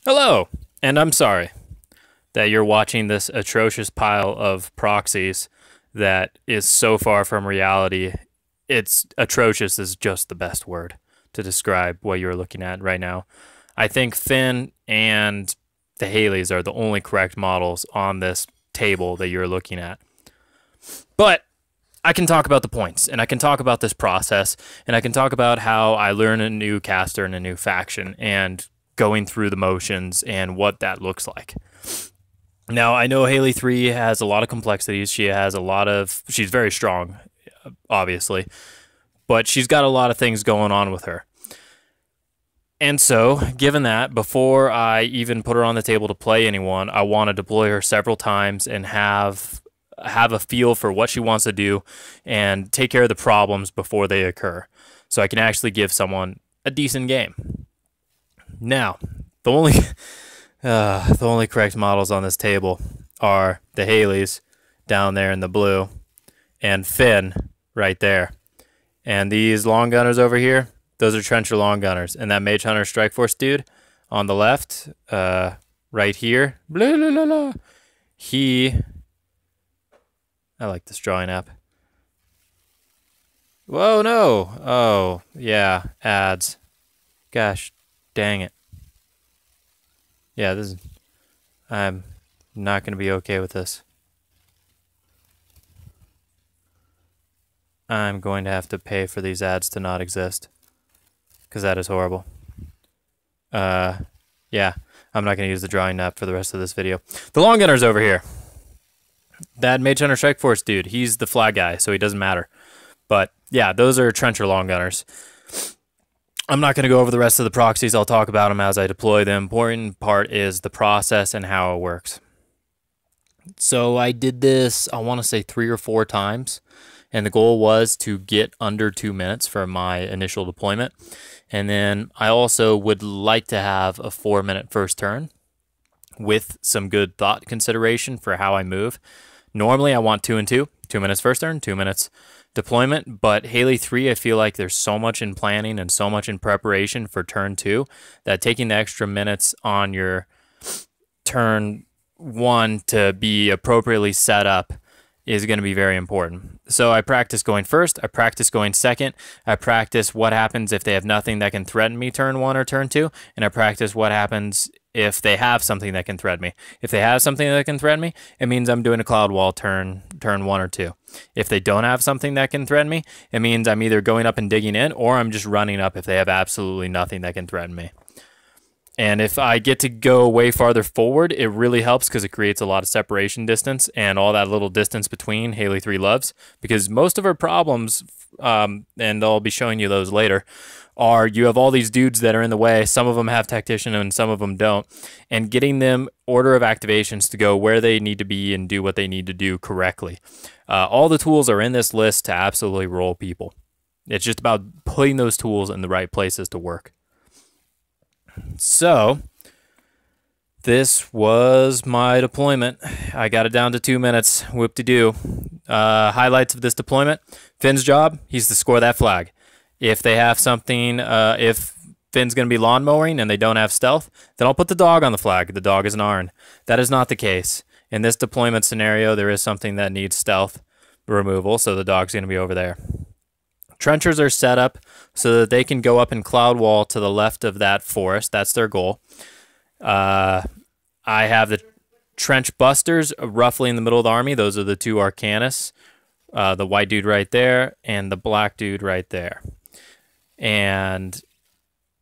Hello, and I'm sorry that you're watching this atrocious pile of proxies that is so far from reality. It's atrocious is just the best word to describe what you're looking at right now. I think Finn and the Haleys are the only correct models on this table that you're looking at. But I can talk about the points, and I can talk about this process, and I can talk about how I learn a new caster and a new faction, and going through the motions and what that looks like. Now, I know Haley 3 has a lot of complexities. She's very strong, obviously, but she's got a lot of things going on with her. And so, given that, before I even put her on the table to play anyone, I want to deploy her several times and have a feel for what she wants to do and take care of the problems before they occur, so I can actually give someone a decent game. Now, the only correct models on this table are the Haleys down there in the blue and Finn right there. And these long gunners over here, those are trencher long gunners. And that Mage Hunter Strike Force dude on the left, right here, blah, blah, blah, blah, I like this drawing app. Whoa, no. Oh, yeah, ads. Gosh, dang it. Yeah, I'm not going to be okay with this. I'm going to have to pay for these ads to not exist, because that is horrible. Yeah, I'm not going to use the drawing app for the rest of this video. The long gunner's over here. That Mage Hunter Strike Force dude, he's the flag guy, so he doesn't matter. But yeah, those are trencher long gunners. I'm not going to go over the rest of the proxies. I'll talk about them as I deploy. The important part is the process and how it works. So I did this, I want to say 3 or 4 times, and the goal was to get under 2 minutes for my initial deployment. And then I also would like to have a 4-minute first turn with some good thought consideration for how I move. Normally I want 2 and 2, 2 minutes first turn, 2 minutes deployment, but Haley 3, I feel like there's so much in planning and so much in preparation for turn 2 that taking the extra minutes on your turn 1 to be appropriately set up is going to be very important. So I practice going first, I practice going second, I practice what happens if they have nothing that can threaten me turn 1 or turn 2, and I practice what happens if they have something that can threaten me. If they have something that can threaten me, it means I'm doing a cloud wall turn 1 or 2. If they don't have something that can threaten me, it means I'm either going up and digging in, or I'm just running up if they have absolutely nothing that can threaten me. And if I get to go way farther forward, it really helps because it creates a lot of separation distance and all that little distance between Haley 3 loves. Because most of her problems, and I'll be showing you those later, are you have all these dudes that are in the way. Some of them have tactician and some of them don't. And getting them order of activations to go where they need to be and do what they need to do correctly. All the tools are in this list to absolutely roll people. It's just about putting those tools in the right places to work. So, this was my deployment. I got it down to 2 minutes. Whoop-de-doo. Highlights of this deployment. Finn's job, he's to score that flag. If they have something, if Finn's going to be lawn mowing and they don't have stealth, then I'll put the dog on the flag. The dog is an Arn. That is not the case. In this deployment scenario, there is something that needs stealth removal, so the dog's going to be over there. Trenchers are set up so that they can go up and cloud wall to the left of that forest. That's their goal. I have the trench busters roughly in the middle of the army. Those are the 2 Arcanus, the white dude right there and the black dude right there. And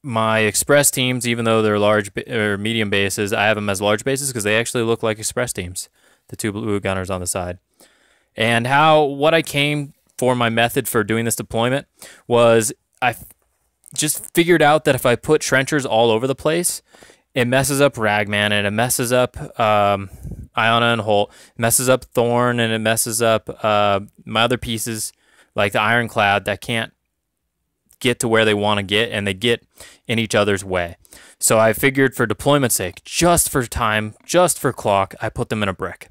my express teams, even though they're large or medium bases, I have them as large bases because they actually look like express teams, the 2 blue gunners on the side. And what I came for my method for doing this deployment was I just figured out that if I put trenchers all over the place, it messes up ragman and it messes up aiyana and holt, it messes up thorn, and it messes up my other pieces like the ironclad that can't get to where they want to get, and they get in each other's way. So I figured for deployment's sake, just for time, just for clock, I put them in a brick.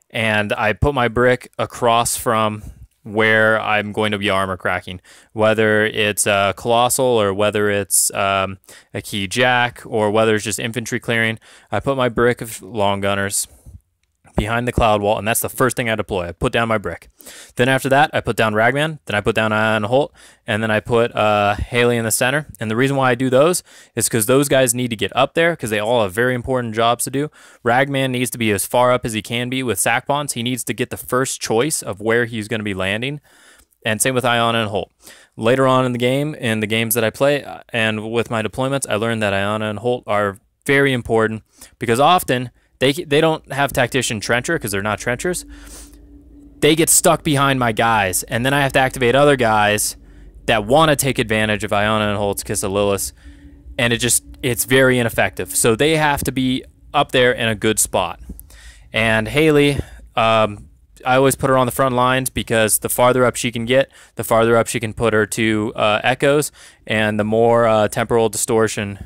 And I put my brick across from where I'm going to be armor cracking, whether it's a colossal or whether it's a key jack or whether it's just infantry clearing. I put my brick of long gunners behind the cloud wall, and that's the first thing I deploy. I put down my brick. Then after that, I put down ragman, then I put down aiyana holt, and then I put Haley in the center. And the reason why I do those is because those guys need to get up there because they all have very important jobs to do. Ragman needs to be as far up as he can be with sack bonds. He needs to get the first choice of where he's going to be landing. And same with aiyana and holt. Later on in the game, in the games that I play, and with my deployments, I learned that aiyana and holt are very important because often they don't have tactician trencher because they're not trenchers. They get stuck behind my guys, and then I have to activate other guys that want to take advantage of aiyana and holt's Kiss of Lilith, and it's very ineffective. So they have to be up there in a good spot. And Haley, I always put her on the front lines because the farther up she can get, the farther up she can put her to echoes, and the more temporal distortion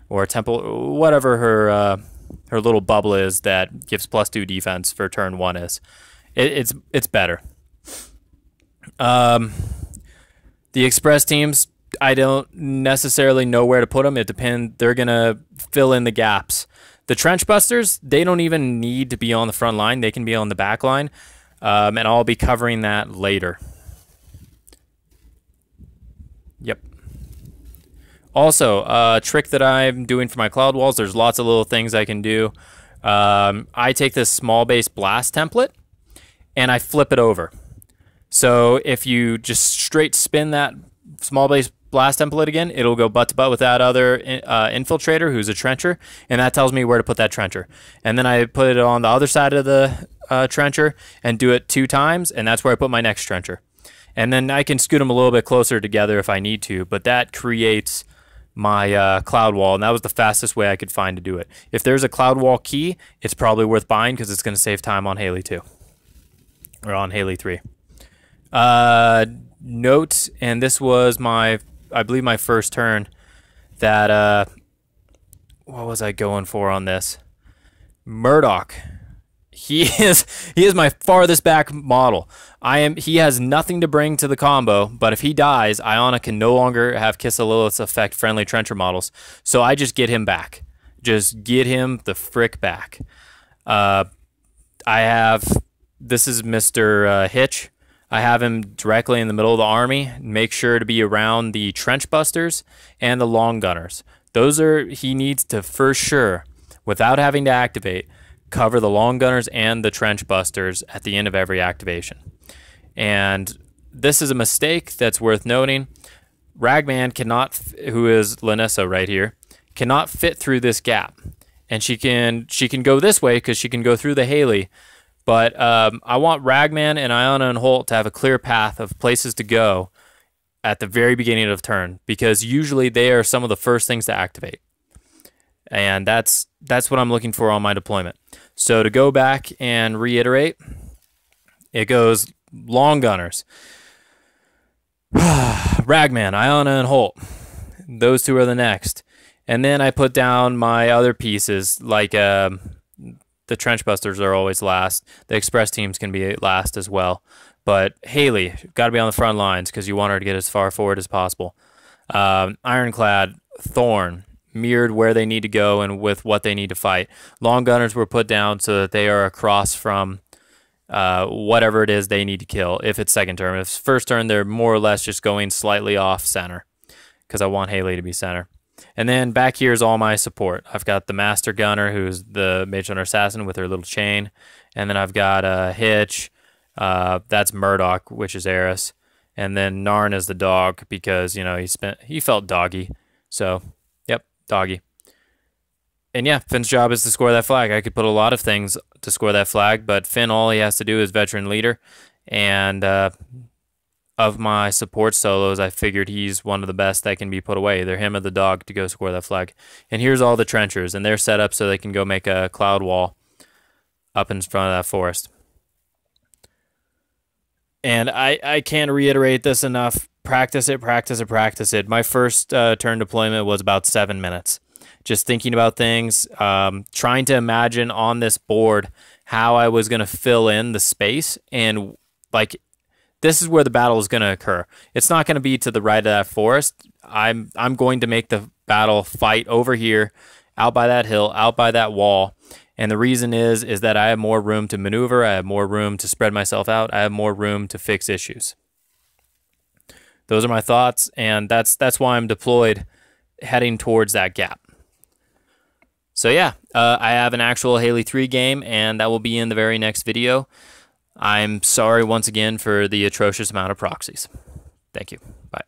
or whatever her little bubble is that gives +2 defense for turn 1 is. It's better. The express teams, I don't necessarily know where to put them. It depends. They're going to fill in the gaps. The trench busters, they don't even need to be on the front line. They can be on the back line, and I'll be covering that later. Yep. Also, a trick that I'm doing for my cloud walls, there's lots of little things I can do. I take this small base blast template and I flip it over. So if you just straight spin that small base blast template again, it'll go butt to butt with that other infiltrator who's a trencher, and that tells me where to put that trencher. And then I put it on the other side of the trencher and do it 2 times, and that's where I put my next trencher. And then I can scoot them a little bit closer together if I need to, but that creates my cloud wall, and that was the fastest way I could find to do it. If there's a cloud wall key, it's probably worth buying because it's going to save time on Haley 2 or on Haley 3. Note, and this was I believe my first turn, that what was I going for on this? Murdoch. He is my farthest back model. He has nothing to bring to the combo, but if he dies, Aiyana can no longer have Kiss of Lilith's affect friendly trencher models. So I just get him back. Just get him the frick back. This is Mr. Hitch. I have him directly in the middle of the army. Make sure to be around the trench busters and the long gunners. He needs to, for sure, without having to activate, cover the long gunners and the trench busters at the end of every activation. And this is a mistake that's worth noting. Ragman cannot, who is Lanessa right here, cannot fit through this gap. And she can go this way because she can go through the Haley. But I want Ragman and aiyana and Holt to have a clear path of places to go at the very beginning of turn, because usually they are some of the first things to activate. And that's what I'm looking for on my deployment. So to go back and reiterate, it goes long gunners, Ragman, aiyana, and Holt. Those 2 are the next. And then I put down my other pieces, like the trench busters are always last. The express teams can be last as well. But Haley, got to be on the front lines because you want her to get as far forward as possible. Ironclad, Thorn, mirrored where they need to go and with what they need to fight. Long gunners were put down so that they are across from whatever it is they need to kill. If it's second turn, if it's first turn, they're more or less just going slightly off center because I want Haley to be center. And then back here is all my support. I've got the master gunner, who's the mage hunter assassin with her little chain, and then I've got Hitch. That's Murdoch, which is Eris, and then Narn is the dog because he felt doggy. So doggy. And yeah, Finn's job is to score that flag. I could put a lot of things to score that flag, but Finn, all he has to do is veteran leader. And of my support solos, I figured he's one of the best that can be put away. Either him or the dog to go score that flag. And here's all the trenchers, and they're set up so they can go make a cloud wall up in front of that forest. And I can't reiterate this enough. Practice it, practice it, practice it. My first turn deployment was about 7 minutes. Just thinking about things, trying to imagine on this board how I was going to fill in the space. And like this is where the battle is going to occur. It's not going to be to the right of that forest. I'm going to make the battle fight over here, out by that hill, out by that wall. And the reason is that I have more room to maneuver. I have more room to spread myself out. I have more room to fix issues. Those are my thoughts, and that's why I'm deployed heading towards that gap. So yeah, I have an actual Haley 3 game, and that will be in the very next video. I'm sorry once again for the atrocious amount of proxies. Thank you. Bye.